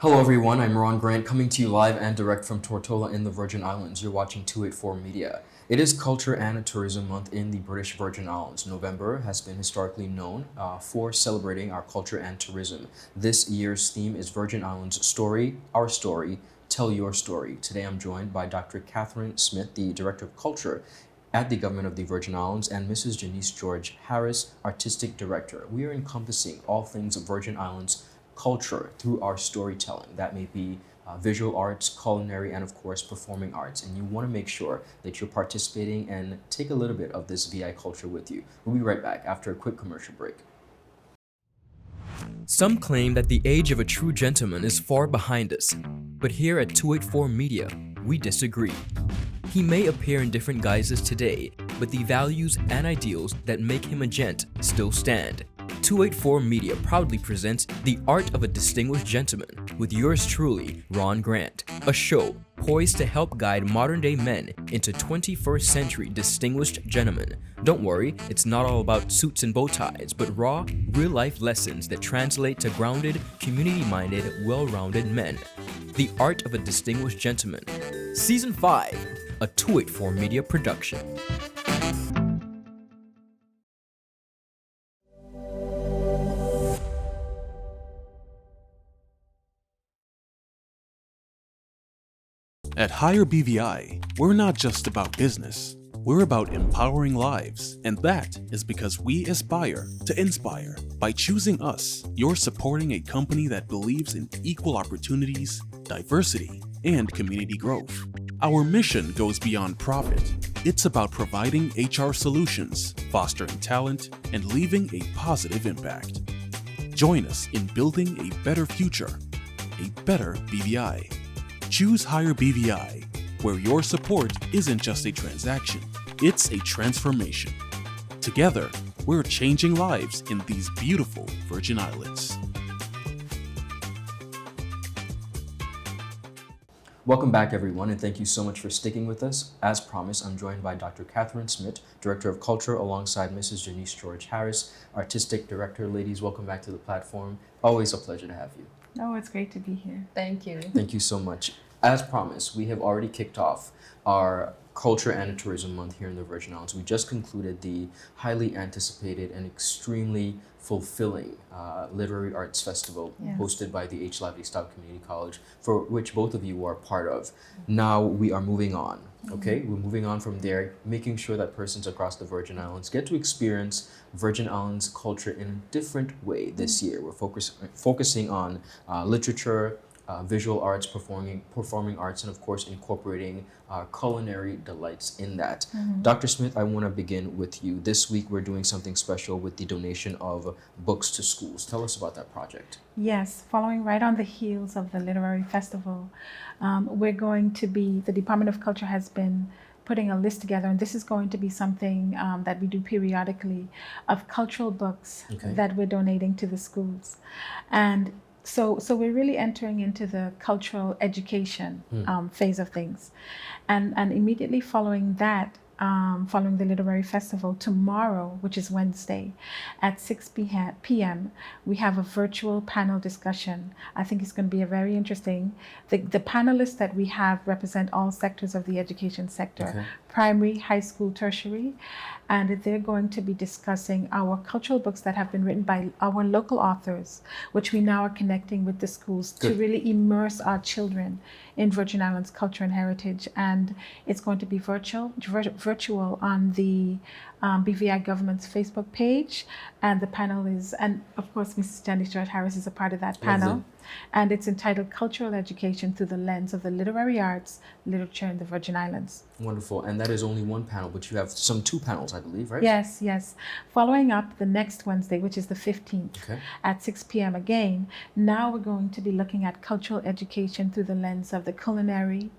Hello everyone, I'm Ron Grant coming to you live and direct from Tortola in the Virgin Islands. You're watching 284 Media. It is Culture and Tourism Month in the British Virgin Islands. November has been historically known for celebrating our culture and tourism. This year's theme is Virgin Islands Story, Our Story, Tell Your Story. Today I'm joined by Dr. Katherine Smith, the Director of Culture at the Government of the Virgin Islands, and Mrs. Janice George Harris, Artistic Director. We are encompassing all things Virgin Islands culture through our storytelling. That may be visual arts, culinary, and of course performing arts. And you want to make sure that you're participating and take a little bit of this VI culture with you. We'll be right back after a quick commercial break. Some claim that the age of a true gentleman is far behind us, but here at 284 Media, we disagree. He may appear in different guises today, but the values and ideals that make him a gent still stand. 284 Media proudly presents The Art of a Distinguished Gentleman with yours truly, Ron Grant, a show poised to help guide modern-day men into 21st century distinguished gentlemen. Don't worry, it's not all about suits and bow ties, but raw, real-life lessons that translate to grounded, community-minded, well-rounded men. The Art of a Distinguished Gentleman, Season 5, a 284 Media production. At Higher BVI, we're not just about business. We're about empowering lives, and that is because we aspire to inspire. By choosing us, you're supporting a company that believes in equal opportunities, diversity, and community growth. Our mission goes beyond profit. It's about providing HR solutions, fostering talent, and leaving a positive impact. Join us in building a better future, a better BVI. Choose Higher BVI, where your support isn't just a transaction, it's a transformation. Together, we're changing lives in these beautiful Virgin Islands. Welcome back everyone, and thank you so much for sticking with us. As promised, I'm joined by Dr. Katherine Smith, Director of Culture, alongside Mrs. Janice George Harris, Artistic Director. Ladies, welcome back to the platform. Always a pleasure to have you. Oh, it's great to be here. Thank you. Thank you so much. As promised, we have already kicked off our Culture and Tourism Month here in the Virgin Islands. We just concluded the highly anticipated and extremely fulfilling Literary Arts Festival hosted by the H. Lively Stoutt Community College, for which both of you are part of. Now we are moving on, okay? We're moving on from there, making sure that persons across the Virgin Islands get to experience Virgin Islands culture in a different way this year. We're focusing on literature, visual arts, performing arts, and of course incorporating culinary delights in that. Dr. Smith, I want to begin with you. This week we're doing something special with the donation of books to schools. Tell us about that project. Yes, following right on the heels of the Literary Festival, the Department of Culture has been putting a list together, and this is going to be something that we do periodically, of cultural books that we're donating to the schools. And so we're really entering into the cultural education phase of things. And immediately following that, following the Literary Festival, tomorrow, which is Wednesday, at 6 p.m., we have a virtual panel discussion. I think it's going to be a very interesting. The panelists that we have represent all sectors of the education sector, primary, high school, tertiary, and they're going to be discussing our cultural books that have been written by our local authors, which we now are connecting with the schools to really immerse our children in Virgin Islands culture and heritage. And it's going to be virtual on the BVI government's Facebook page, and the panel is, and of course Mrs. Janice George Harris is a part of that panel, and it's entitled Cultural Education Through the Lens of the Literary Arts, Literature in the Virgin Islands. Wonderful. And that is only one panel, but you have two panels, I believe, right? Yes. Following up the next Wednesday, which is the 15th, at 6 p.m. again, now we're going to be looking at cultural education through the lens of the culinary,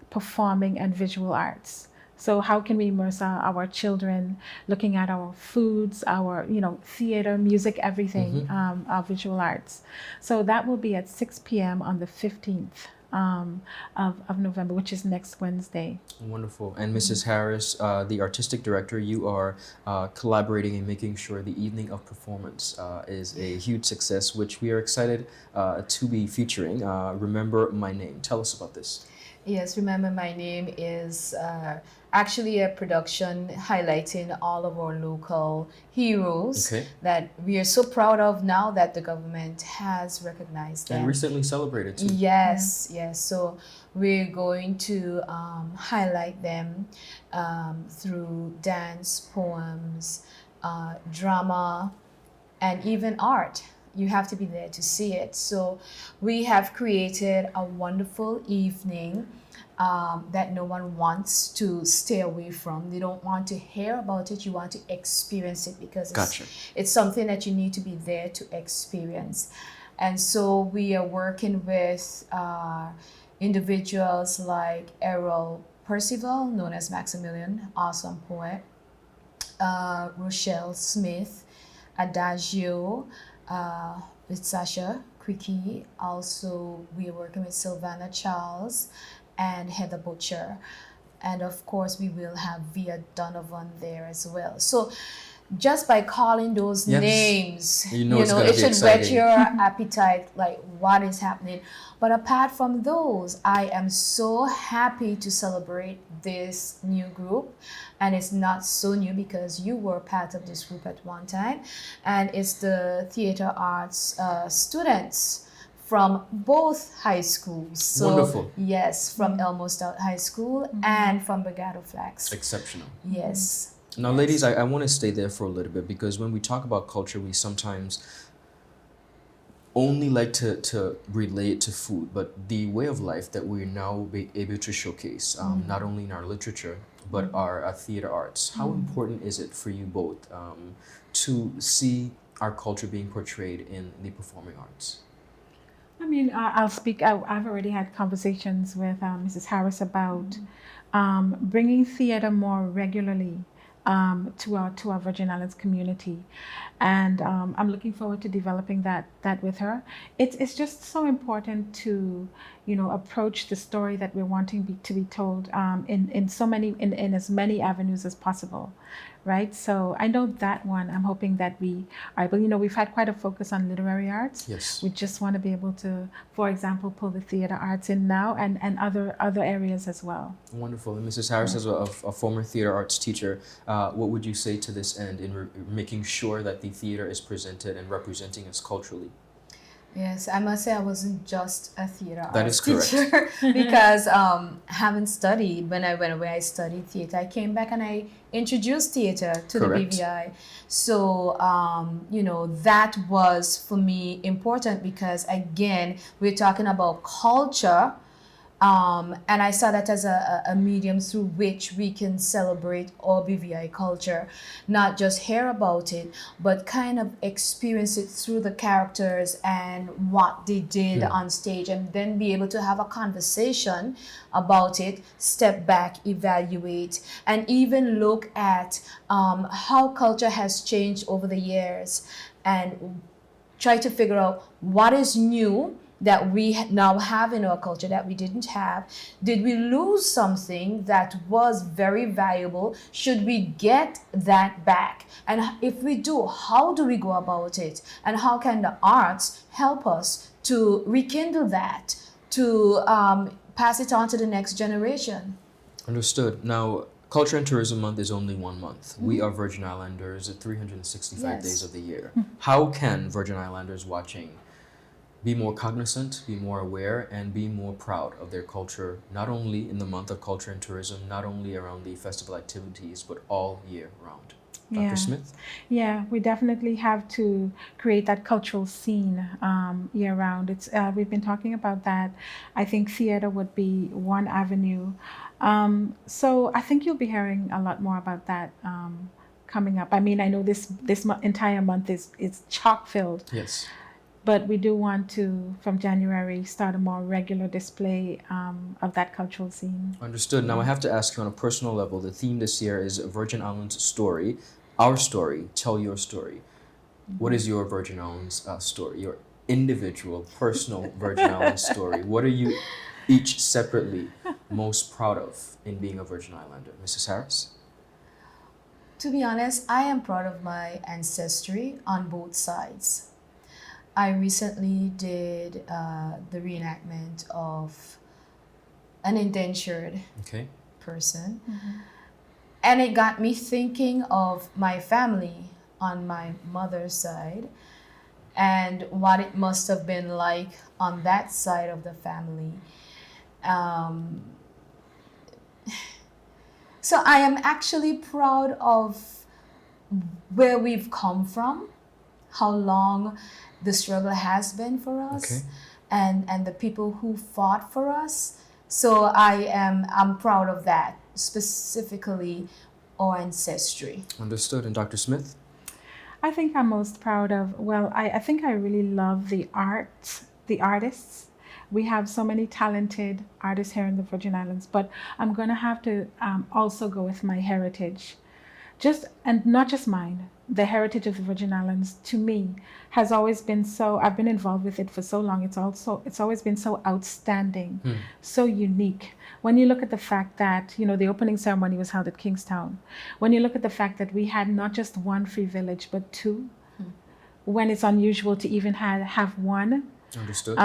performing, and visual arts. So how can we immerse our children looking at our foods, our theater, music, everything, our visual arts. So that will be at 6 p.m. on the 15th of November, which is next Wednesday. Wonderful. And Mrs. Harris, the artistic director, you are collaborating and making sure the evening of performance is a huge success, which we are excited to be featuring. Remember My Name. Tell us about this. Yes, Remember My Name is actually a production highlighting all of our local heroes Okay. that we are so proud of now that the government has recognized them. And recently celebrated too. Yes, yes. So we're going to highlight them through dance, poems, drama, and even art. You have to be there to see it. So we have created a wonderful evening that no one wants to stay away from. They don't want to hear about it. You want to experience it because Gotcha. it's something that you need to be there to experience. And so we are working with individuals like Errol Percival, known as Maximilian, awesome poet, Rochelle Smith, Adagio, with Sasha Quickie. Also, we are working with Sylvana Charles and Heather Butcher. And of course, we will have Via Donovan there as well. So just by calling those Yes. names, You know it's gonna it be should whet exciting. your appetite, like what is happening. But apart from those, I am so happy to celebrate this new group. And it's not so new because you were part of this group at one time. And it's the theater arts students from both high schools. So, Wonderful. yes, from Elmo Stout High School and from Brigado Flags. Exceptional. Yes. Now, ladies, I want to stay there for a little bit because when we talk about culture, we sometimes only like to relate to food, but the way of life that we're now be able to showcase, not only in our literature, but our theater arts. How important is it for you both to see our culture being portrayed in the performing arts? I mean, I'll speak. I've already had conversations with Mrs. Harris about bringing theater more regularly to our Virgin Islands community, and I'm looking forward to developing that with her. It's just so important to approach the story that we're wanting to be told in as many avenues as possible, right? So I know that one. I'm hoping that we are able. We've had quite a focus on literary arts. Yes. We just want to be able to, for example, pull the theater arts in now and other areas as well. Wonderful. And Mrs. Harris, as a former theater arts teacher, what would you say to this end in making sure that the theater is presented and representing us culturally? Yes, I must say I wasn't just a theater That arts is correct. teacher because having studied, when I went away, I studied theater. I came back and I introduced theater to Correct. the BVI. So, that was for me important because, again, we're talking about culture. And I saw that as a medium through which we can celebrate our BVI culture, not just hear about it, but kind of experience it through the characters and what they did on stage, and then be able to have a conversation about it, step back, evaluate, and even look at how culture has changed over the years and try to figure out what is new that we now have in our culture that we didn't have. Did we lose something that was very valuable? Should we get that back? And if we do, how do we go about it? And how can the arts help us to rekindle that, to pass it on to the next generation? Understood. Now, Culture and Tourism Month is only 1 month. We are Virgin Islanders at 365 Yes. days of the year. How can Virgin Islanders watching be more cognizant, be more aware, and be more proud of their culture, not only in the month of culture and tourism, not only around the festival activities, but all year round? Dr. Yeah. Smith? Yeah, we definitely have to create that cultural scene year round. It's we've been talking about that. I think theater would be one avenue. So I think you'll be hearing a lot more about that coming up. I mean, I know this entire month is chock filled. Yes. But we do want to, from January, start a more regular display of that cultural scene. Understood. Now I have to ask you on a personal level, the theme this year is Virgin Islands story, our story, tell your story. What is your Virgin Islands story, your individual, personal Virgin Islands story? What are you each separately most proud of in being a Virgin Islander? Mrs. Harris? To be honest, I am proud of my ancestry on both sides. I recently did the reenactment of an indentured Okay. person, and it got me thinking of my family on my mother's side and what it must have been like on that side of the family. Um, so I am actually proud of where we've come from, how long the struggle has been for us, Okay. and the people who fought for us. So I'm proud of that, specifically our ancestry. Understood. And Dr. Smith? I think I'm most proud of, well, I think I really love the artists. We have so many talented artists here in the Virgin Islands, but I'm going to have to also go with my heritage. And not just mine, the heritage of the Virgin Islands to me has always been so, I've been involved with it for so long. It's always been so outstanding, so unique. When you look at the fact that, the opening ceremony was held at Kingstown, when you look at the fact that we had not just one free village, but two, when it's unusual to even have one. Understood.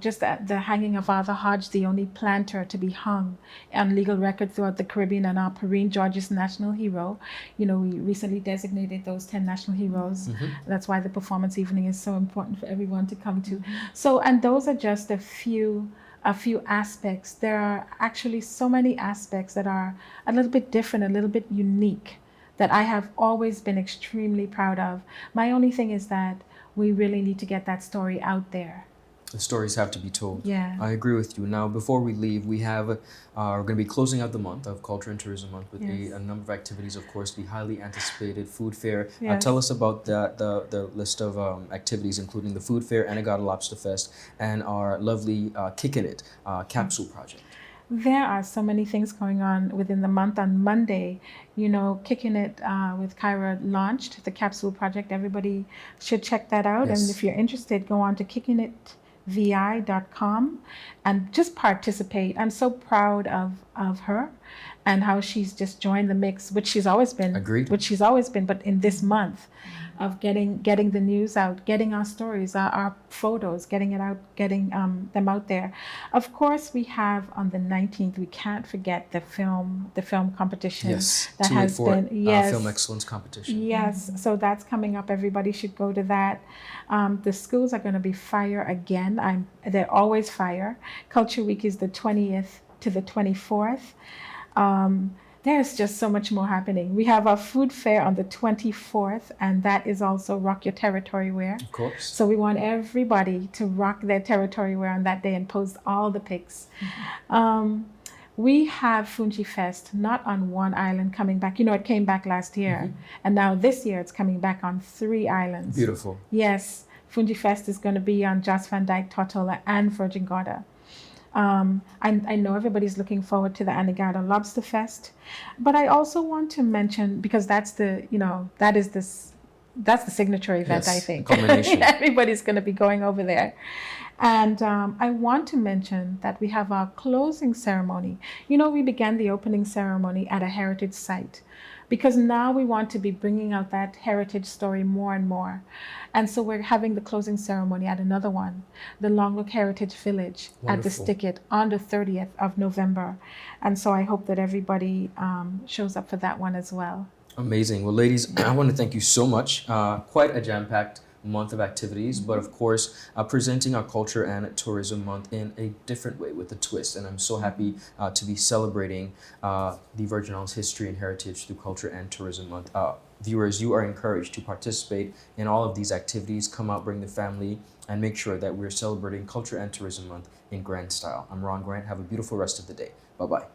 Just the hanging of Arthur Hodge, the only planter to be hung on legal record throughout the Caribbean, and our Perrine George's national hero. We recently designated those 10 national heroes. That's why the performance evening is so important for everyone to come to. So, and those are just a few aspects. There are actually so many aspects that are a little bit different, a little bit unique, that I have always been extremely proud of. My only thing is that we really need to get that story out there. The stories have to be told. Yeah. I agree with you. Now, before we leave, we're going to be closing out the month of Culture and Tourism Month with a number of activities. Of course, the highly anticipated food fair. Yes. Tell us about the list of activities, including the food fair, Anegada Lobster Fest, and our lovely Kickin' It capsule project. There are so many things going on within the month. On Monday, Kicking It with Kyra launched the capsule project. Everybody should check that out. Yes. And if you're interested, go on to kickingitvi.com and just participate. I'm so proud of her and how she's just joined the mix, which she's always been. Agreed. Which she's always been, but in this month of getting the news out, getting our stories, our photos, getting it out, getting them out there. Of course, we have on the 19th, we can't forget the film competition. Yes, that has 284 been, yes, Film Excellence Competition. Yes, so that's coming up. Everybody should go to that. The schools are going to be fire again. They're always fire. Culture Week is the 20th to the 24th. There's just so much more happening. We have our food fair on the 24th, and that is also Rock Your Territory Wear. Of course. So we want everybody to rock their territory wear on that day and post all the pics. We have Fungi Fest, not on one island, coming back. It came back last year, and now this year it's coming back on 3 islands. Beautiful. Yes, Fungi Fest is going to be on Joss Van Dyke, Tortola, and Virgin Gorda. I know everybody's looking forward to the Anegada Lobster Fest, but I also want to mention, because that's the signature event, Yes, I think. culmination. Everybody's going to be going over there. And I want to mention that we have our closing ceremony. We began the opening ceremony at a heritage site, because now we want to be bringing out that heritage story more and more. And so we're having the closing ceremony at another one, the Longlook Heritage Village. Wonderful. At the Stickit on the 30th of November. And so I hope that everybody shows up for that one as well. Amazing. Well, ladies, I want to thank you so much. Quite a jam-packed month of activities, but of course, presenting our Culture and Tourism Month in a different way with a twist. And I'm so happy to be celebrating the Virgin Islands history and heritage through Culture and Tourism Month. Viewers, you are encouraged to participate in all of these activities. Come out, bring the family, and make sure that we're celebrating Culture and Tourism Month in grand style. I'm Ron Grant. Have a beautiful rest of the day. Bye-bye.